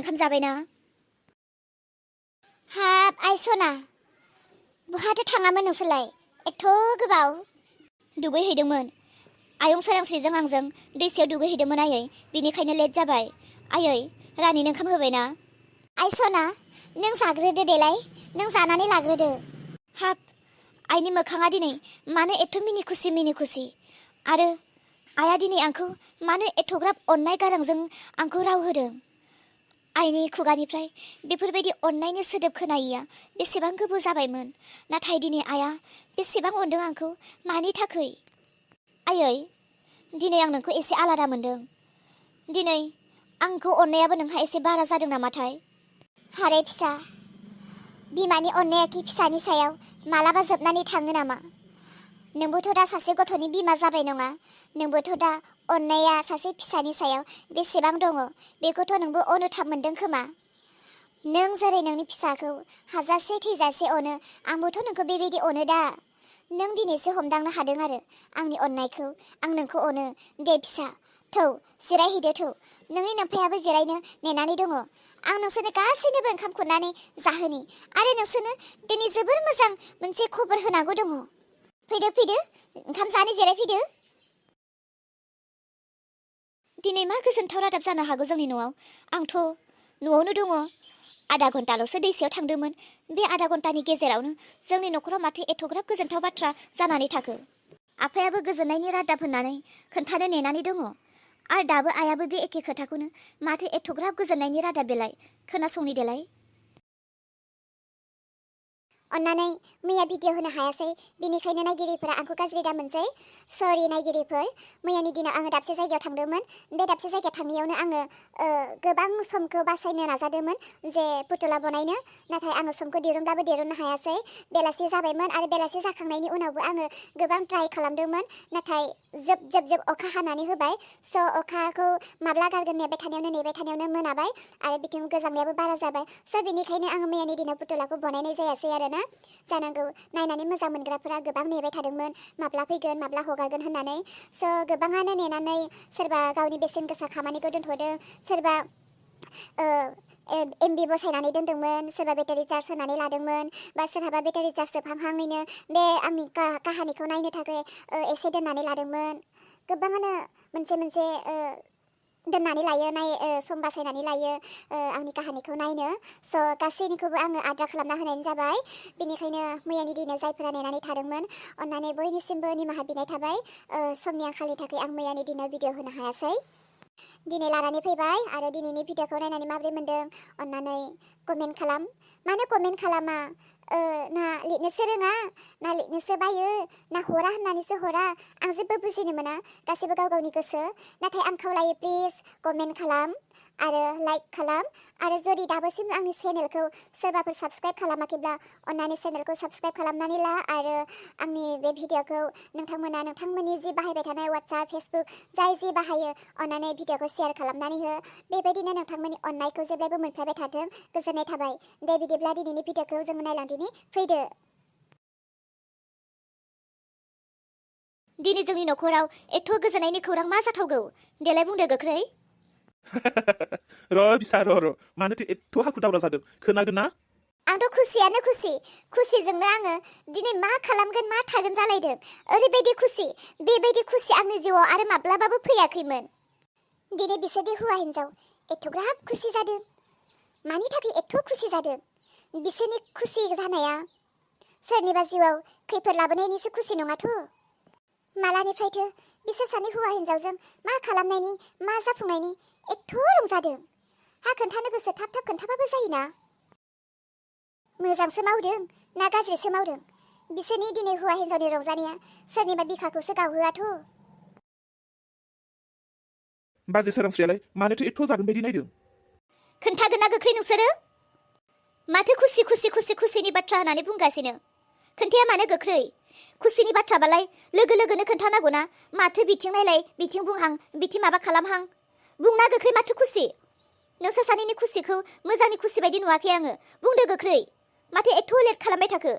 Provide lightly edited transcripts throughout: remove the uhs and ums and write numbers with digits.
ओंखाम जाबायना? हाब आइ सना, बहाथो थाङामोन नोंसोरलाय एथ' गोबाव? दुगैहैदोंमोन। आयं सोरांस्रिजों आंजों दैसायाव दुगैहैदोंमोन आयै, बेनिखायनो लेट जाबाय। आयै, रानिनो ओंखाम होबायना? आइ सना, नों जाग्रोदो देलाय, नों जानानै लाग्रोदो। हाब, आइनि मोखाङा दिनै मानो एथ' मिनि खुसि आरो आइया दिनै आंखौ मानो एथ'ग्राब अननाय गारांजों आंखौ राव होदों? आइनि खुगानिफ्राय बेफोरबायदि अननायनि सोदोब खोनायैया बेसेबां गोबाव जाबायमोन, नाथाय दिनै आइया बेसेबां अनदों आंखौ, मानि थाखै? आयै, दिनै आं नोंखौ एसे आलादा मोनदों। दिनै आंखौ अननायाबो नोंहा एसे बारा जादों नामाथाय? हारे फिसा, बिमानि अननाया कि फिसानि सायाव मालाबा जोबनानै थाङो नामा? नोंबोथ' दा सासे गथ'नि बिमा जाबाय नङा? नोंबोथ' दा अननाया सासे फिसानि सायाव बेसेबां दङ बेखौथ' नोंबो अनुथाब मोनदों खोमा। नों जेरै नोंनि फिसाखौ हाजासे थैजासे अनो, आंबोथ' नोंखौ बेबायदि अनो दा। नों दिनैसो हमदांनो हादों आरो आंनि अननायखौ, आं नोंखौ अनो। दे फिसा, थौ जिरायहैदो, थौ नोंनि नोमफायाबो जिरायनो नेनानै दङ। आं नोंसोरनो गासैनोबो ओंखाम खुरनानै जाहोनि, आरो नोंसोरनो दिनै जोबोर मोजां मोनसे खबर होनांगौ दङ। फैदो, ओंखाम जानो जिरायफैदो। दिनै मा गोजोनथाव रादाब जानो हागौ जोंनि न'आव? आंथ' न'आवनो दङ। आधा घन्टाल'सो दैसायाव थांदोंमोन। बे आधा घन्टानि गेजेरावनो जोंनि न'खराव माथो एथ'ग्राब गोजोनथाव बाथ्रा जानानै थाखो? आफायाबो गोजोननायनि रादाब होननानै खोन्थानो नेनानै दङ, आरो दाबो आइयाबो बे एखे खोथाखौनो माथो एथ'ग्राब गोजोननायनि रादाब बेलाय, खोनासंनि देलाय। अन्नानै मैया भिडिअ होनो हायासै, बेनिखायनो नायगिरिफोरा आंखौ गाज्रि दामोनसै। सरि नायगिरिफोर, मैयानि दिनाव आङो दाबसे जायगायाव थांदोंमोन। बे दाबसे जायगायाव थांनायावनो आङो गोबां समखौ बासायनो नाजादोंमोन जे पुतुला बनायनो, नाथाय आङो समखौ दिरुननो हायासै। बेलासि जाबायमोन, आरो बेलासि जाखांनायनि उनावबो आङो गोबां ट्राइ खालामदोंमोन, नाथाय जोब अखा हानानै होबाय। स' अखाखौ माब्ला गारगोन नेबाय थानायावनो मोनाबाय, आरो बिथिं गोजांनायाबो बारा जाबाय। स' बेनिखायनो आङो मैयानि दिनाव पुतुलाखौ बनायनाय जायासै आरोना। जानांगौ नायनानै मोजां मोनग्राफोरा गोबां नेबाय थादोंमोन, माब्ला फैगोन माब्ला हगारगोन होननानै। स' गोबाङानो नेनानै सोरबा गावनि बेसेन गोसा खामानिखौ दोनथ'दों, सोरबा एमबि बसायनानै दोनदोंमोन, सोरबा बेटारि चार्ज होनानै लादोंमोन, बा सोरहाबा बेटारि चार्ज जोबहांहाङैनो बे आंनि काहानिखौ नायनो थाखाय एसे दोननानै लादोंमोन। गोबाङानो मोनसे दोननानै लायो, सम बासायनानै लायो आंनि काहानिखौ नायनो। स' गासैनिखौबो आङो आद्रा खालामना होनायानो जाबाय। बेनिखायनो मैयानि दिनाव जायफोरा नेनानै थादोंमोन, अन्नानै बयनिसिमबो निमाहा बिनाय थाबाय। समनि आंखालनि थाखाय आं मैयानि दिनाव भिडिअ होनो हायासै। दिनै लानानै फैबाय, आरो दिनैनि भिडिअखौ नायनानै माबोरै मोनदों अन्नानै कमेन्ट खालाम। मानो कमेन्ट खालामा? ना लिरनोसो रोङा, ना लिरनोसो बायो, ना हरा होननानैसो हरा? आं जेबो बुजिनो मोना, गासैबो गाव गावनि गोसो। नाथाय आं खावलायो प्लिज कमेन्ट खालाम आरो लाइक खालाम। आरो जुदि दाबोसिम आंनि चेनेलखौ सोरबाफोर साबस्क्राइब खालामाखैब्ला अन्नानै चेनेलखौ साबस्क्राइब खालामनानै ला, आरो आंनि बे भिडिअखौ नोंथांमोना नोंथांमोननि जि बाहायबाय थानाय वाट्सएप, फेसबुक जाय जि बाहायो अन्नानै भिडिअखौ शेयार खालामनानै हो। बेबायदिनो नोंथांमोननि अननायखौ जेब्लायबो मोनफ्लायबाय थाथों। गोजोननाय थाबाय। दे बिदिब्ला दिनैनि भिडिअखौ जोङो नायलांदिनि, फैदो। दिनै जोंनि न'खराव एथ' गोजोननायनि खौरां मा जाथावगौ? देलाय बुंदो गोख्रै। र' फिसा र' मानोथो एथ' हाखु दावरा जादों, खोनादों ना? आंथ' खुसियानो खुसिजोंनो आङो दिनै मा खालामगोन मा थागोन जालायदों। ओरैबायदि खुसि, बेबायदि खुसि आंनि जिउआव आरो माब्लाबाबो फैयाखैमोन। दिनै बिसोरनि हौवा हिन्जाव एथ'ग्राब खुसि जादों। मानि थाखाय एथ' खुसि जादों? बिसोरनि खुसि जानाया सोरनिबा जिउआव खैफोद लाबोनायनिसो खुसि नङाथ'? मालानिफ्रायथो बिसोर सानै हौवा हिन्जावजों मा खालामनायनि, मा जाफुंनायनि एथ' रंजादों? हा खोन्थानो गोसो थाब खोन्थाबाबो जायोना। मोजांसो मावदों ना गाज्रिसो मावदों? बिसोरनि दिनै हौवा हिन्जावनि रंजानाया सोरनिबा बिखाखौसो गावहोआथ'? बाजै सोरांस्रियालाय मानोथो एथ' जागोन बायदि नायदों? खोन्थागोन ना गोख्रै नोंसोरो? माथो खुसिनि बाथ्रा होननानै बुंगासिनो? खोन्थाया मानो गोख्रै? खुसिनि बाथ्राबालाय लोगो लोगोनो खोन्थानांगौ ना? माथो बिथिं नायलाय बिथिं बुंहां, बिथिं माबा खालामहां? बुंना गोख्रै माथो खुसि? नोंसोर सानैनि खुसिखौ मोजांनि खुसि बायदि नुवाखै आङो। बुंदो गोख्रै, माथो एथ' लेट खालामबाय थाखो?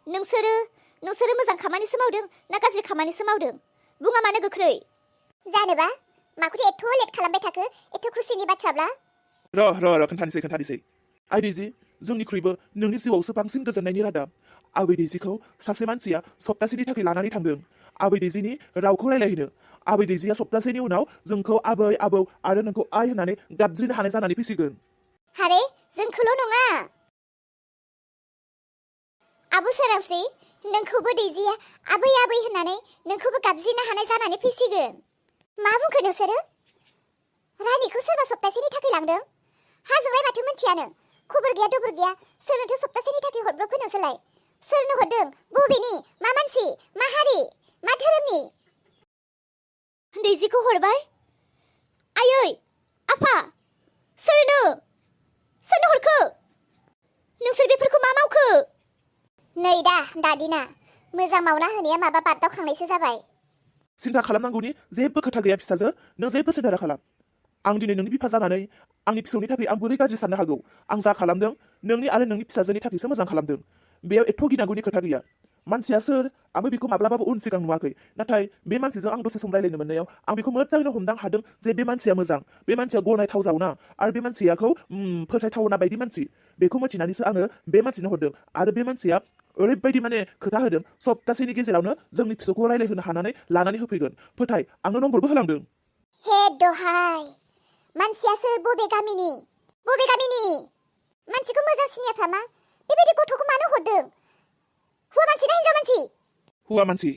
नोंसोरो मोजां खामानिसो मावदों ना गाज्रि खामानिसो मावदों? बुङा मानो गोख्रै? जानोबा माखौथो एथ' लेट खालामबाय थाखो? एथ' खुसिनि बाथ्राब्ला? खोन्थानोसै आइ दैजि जोंनिख्रुइबो नोंनि जिउआवसो बांसिन गोजोननायनि रादाब आबै दैजिखौ सासे मानसिया सप्तासेनि थाखाय लानानै थांदों आबै दैजिनि रावखौ रायलायहैनो आबै दैजिया सप्तासेनि उनाव जोंखौ आबै आबौ आरो नोंखौ आइ होननानै गाबज्रिनो हानाय जानानै फैसिगोन हारे जोंखौल' नङा आबौ सोरांस्रि नोंखौबो दैजिया आबै आबै होननानै नोंखौबो गाबज्रिनो हानाय जानानै फैसिगोन मा बुंखो नोंसोरो रानिखौ सोरबा सप्तासेनि थाखाय लांदों हाजोंलाय माथो मिथियानो खबर गैया दबर गैया सोरनोथो सप्तासेनि थाखाय हरब्रबखो नोंसोरलाय सोरनो हरदों बबेनि मा मानसि मा हारि मा धोरोमनि दैजिखौ हरबाय आयै आफा सोरनो हरखो नोंसोर बेफोरखौ मा मावखो नै दादिना मोजां मावना होनाया माबा बादावखांनायसो जाबाय सिन्था खालामनांगौनि जेबो खोथा गैया फिसाजो नों जेबो सिन्था दाखालाम आं दिनै नोंनि बिफा जानानै आंनि फिसौनि थाखाय आं बोरै गाज्रि साननो हागौ आं जा खालामदों नोंनि आरो नोंनि फिसाजोनि थाखायसो मोजां खालामदों बेयाव एथ' गिनांगौनि खोथा गैया मानसिया सोर आंबो बेखौ माब्लाबाबो उन सिगां नुवाखै नाथाय बे मानसिजों आं दसे सम रायलायनो मोननायाव आं बेखौ मोजाङैनो हमदां हादों जे बे मानसिया मोजां बे मानसिया गनायथाव जावना आरो बे मानसियाखौ फोथायथावना बायदि मानसि बेखौ मिथिनानैसो आङो बे मानसिनो हरदों आरो बे मानसिया ओरैबायदि खोथा होदों सप्तासेनि गेजेरावनो जोंनि फिसौखौ रायलायहोनो हानानै लानानै होफैगोन फोथाय आंनो नम्बरबो होलांदों हे दहाय मानसिया सोर बबे गामिनि मानसिखौ मोजां सिनायाफ्रा मा बेबायदि गथ'खौ मानो हरदों हौवा मानसि ना हिनजाव मानसि हौवा मानसि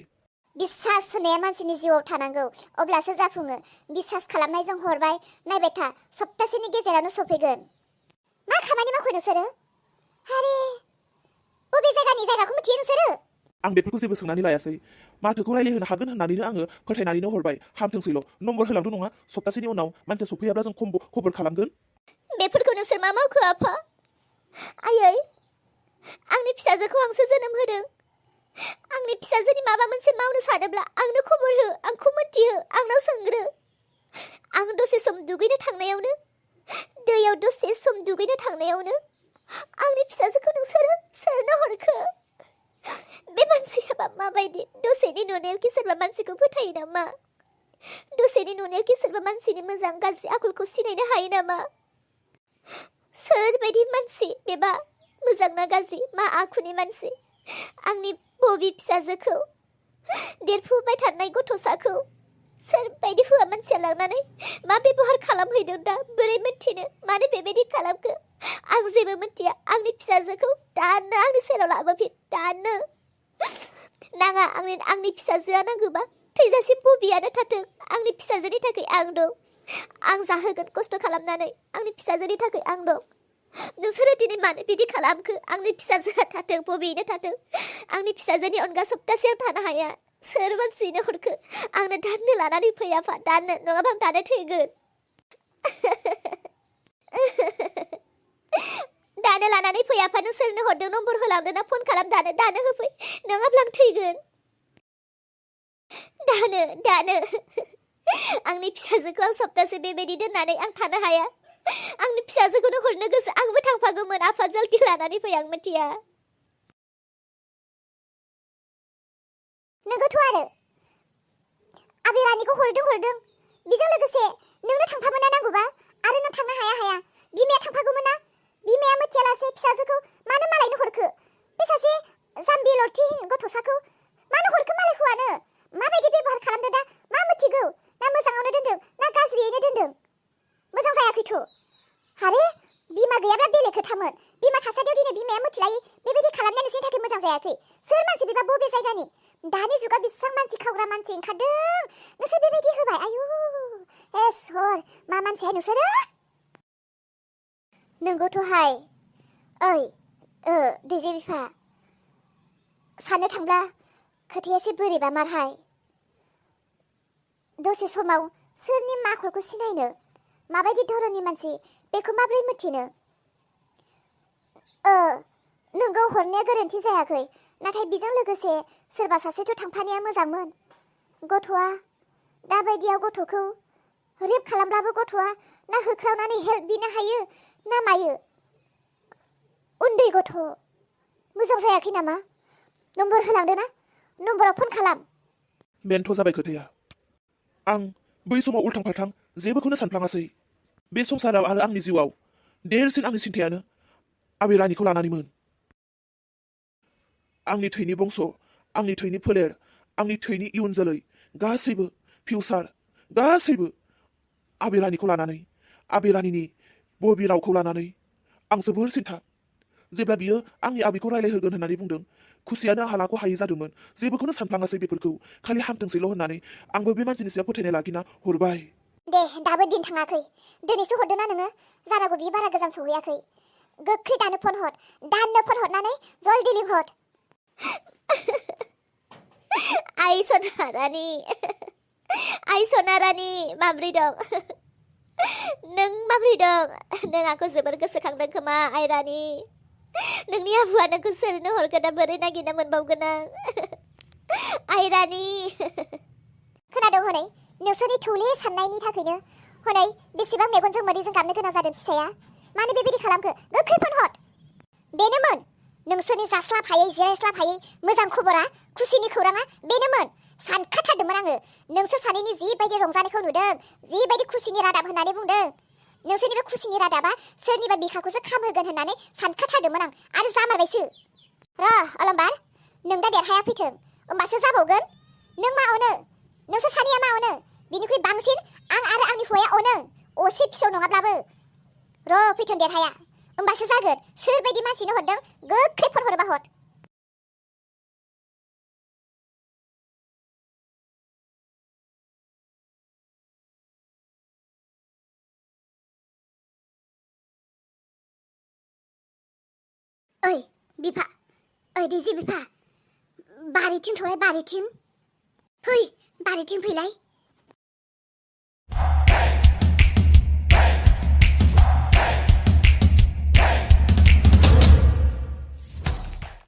बिश्वास होनाया मानसिनि जिउआव थानांगौ अब्लासो जाफुङो बिश्वास खालामनायजों हरबाय नायबाय था सप्तासेनि गेजेरावनो सफैगोन मा खामानि मावखो नोंसोरो आरे बबे जायगाखौ मिथियो नोंसोरो आं बेफोरखौ जेबो सोंनानै लायासै माथोखौ रायलायहोनो हागोन होननानैनो आङो फोथायनानैनो हरबाय हामथोंसैल' नम्बर होलांथ' नङा सप्तासेनि उनाव मानसिया सफैयाब्ला जों खबर खालामगोन बेफोरखौ नोंसोर मा मावखो आफा आयै आंनि फिसाजोखौ आंसो जोनोम होदों आंनि फिसाजोनि माबा मोनसे मावनो सानोब्ला आंनो खबर हो आंखौ मोनथिहो आंनाव सोंग्रो आं दसे सम दुगैनो थांनायावनो दैयाव दसे सम दुगैनो थांनायावनो आंनि फिसाजोखौ नोंसोरो सोरनो हरखो बे मानसिया माबायदि दसेनि नुनायावखि सोरबा मानसिखौ फोथायो नामा दसेनि नुनायावखि सोरबा मानसिनि मोजां गाज्रि आखलखौ सिनायनो हायो नामा सोरबायदि मानसि बेबा मोजां ना गाज्रि मा आखुनि मानसि आंनि बबि फिसाजोखौ देरफुबाय थानाय गथ'साखौ सोरबायदि हौवा मानसिया लांनानै मा बेबहार खालामहैदों दा बोरै मिथिनो मानो बेबायदि खालामखो आं जेबो मिथिया आंनि फिसाजोखौ दानो आंनि सेराव लाबोफिन दानो नाङा आंनि फिसाजोआ नांगौबा थैजासिम बबियानो थाथों आंनि फिसाजोनि थाखाय आं दं आं जाहोगोन खस्थ' खालामनानै आंनि फिसाजोनि थाखाय आं दं नोंसोरो दिनै मानो बिदि खालामखो आंनि फिसाजोआ थाथों बबेयैनो थाथों आंनि फिसाजोनि अनगा सप्तासेयाव थानो हाया सोर मानसिनो हरखो आंनो दाननो लानानै फैयाफा दाननो नङाबा आं दानो थैगोन दानो लानानै फैयाफा नों सोरनो हरदों नम्बर होलांदों ना फन खालाम दानो होफै नङाब्ला आं थैगोन दानो आंनि फिसाजोखौ आं सप्तासे बेबायदि दोननानै आं थानो हाया आंनि फिसाजोखौनो हरनो गोसो आंबो थांफागौमोन आफा जल्दि लानानै फै आं मिथिया नोंगौथ' आरो आबै रानिखौ हरदों बेजों लोगोसे नोंनो थांफामोना नांगौबा आरो नों थांनो हाया बिमाया थांफागौमोन ना बिमाया मिथियालासे फिसाजोखौ मानो मालायनो हरखो बे सासे जाम्बि लथि गथ'साखौ मानो हरखो मालाय हौवानो माबायदि बेबहार खालामदों दा मा मिथिगौ ना मोजाङावनो दोनदों ना गाज्रियैनो दोनदों मोजां जायाखैथ' आरे बिमा गैयाब्ला बेलेग खोथामोन बिमा थासारियाव दिनै बिमाया मिथिलायै बेबायदि खालामनाया नोंसोरनि थाखाय मोजां जायाखै सोर मानसि बेबा बबे जायगानि दानि जुगाव बेसेबां मानसि खावग्रा मानसि ओंखारदों नोंसोर बेबायदि होबाय आयु सर मा मानसिहाय नोंसोरो नोंगौथ'हाय ओइ दैजे बिफा साननो थांब्ला खोथाया एसे बोरैबा मारहाय दसे समाव सोरनि आखलखौ सिनायनो माबायदि धरननि मानसि बेखौ माबोरै मिथिनो नोंगौ हरनाया गोरोन्थि जायाखै नाथाय बेजों लोगोसे सोरबा सासेथ' थांफानाया मोजांमोन गथ'आ दाबायदियाव गथ'खौ रेप खालामब्लाबो गथ'आ ना होख्रावनानै हेल्प बिनो हायो ना मायो उन्दै गथ' मोजां जायाखै नामा नम्बर होलांदो ना नम्बराव फन खालाम बेनोथ' जाबाय खोथाया आं बै समाव उल्थां फाल्थां जेबोखौनो सानफ्लाङासै बे संसाराव आरो आंनि जिउआव देरसिन आंनि सिन्थायानो आबै रानिखौ लानानैमोन। आंनि थैनि बंस', आंनि थैनि फोलेर, आंनि थैनि इयुन जोलै, गासैबो फिउचार, गासैबो आबै रानिखौ लानानै, आबै रानिनि बबि रावखौ लानानै आं जोबोर सिन्था। जेब्ला बियो आंनि आबैखौ रायलायहोगोन होननानै बुंदों, खुसियानो आंहा लाख' हायै जादोंमोन। जेबोखौनो सानफ्लाङासै बेफोरखौ, खालि हामथोंसैल' होननानै आंबो बे मानसिनि सायाव फोथायनाय लाखिना हरबाय। दे दाबो दिन थाङाखै। दिनैसो हरदोंना नोङो? जानांगौ बियो बारा गोजान सहैयाखै। गोख्रै दानो फन हर। दाननो फन हरनानै जल्दि लिंहर। आइ सनारानि, आइ सनारानि माब्रै दं? नों माब्रै दं? नों आंखौ जोबोर गोसोखांदों खोमा आइ रानि। नोंनि आबुआ नोंखौ सोरनो हरगोन ना बोरै नागिरना मोनबावगोन आं? आइ रानि। खोनादों हनै, नोंसोरनि थौले साननायनि थाखायनो हनै बेसेबां मेगनजों मोदैजों गाबनो गोनां जादों फिसाया। मानो बेबायदि खालामखो? गोख्रै फन हर। बेनोमोन नोंसोरनि जास्लाब हायै जिरायस्लाब हायै मोजां खबरा, खुसिनि खौराङा बेनोमोन। सानखाथारदोंमोन आङो। नोंसोर सानैनि जिबायदि रंजानायखौ नुदों, जिबायदि खुसिनि रादाब होननानै बुंदों, नोंसोरनि बे खुसिनि रादाबा सोरनिबा बिखाखौसो खामहोगोन होननानै सानखाथारदोंमोन आं, आरो जामारबायसो। अलंबार, नों दा देरहाया फैथों, होमबासो जाबावगोन। नों मा अनो? नोंसोर सानैया मा अनो? बिनिख्रुइ बांसिन आं आरो आंनि हौवाया अनो, असे फिसौ नङाब्लाबो। फैथों देरहाया, होमबासो जागोन। सोरबायदि मानसिनो हरदों, गोख्रै फन हरबा हर। ओइ बिफा, ओइ दैजि बिफा, बारिथिं थलाय, बारिथिं फै, बारिथिं फैलाय।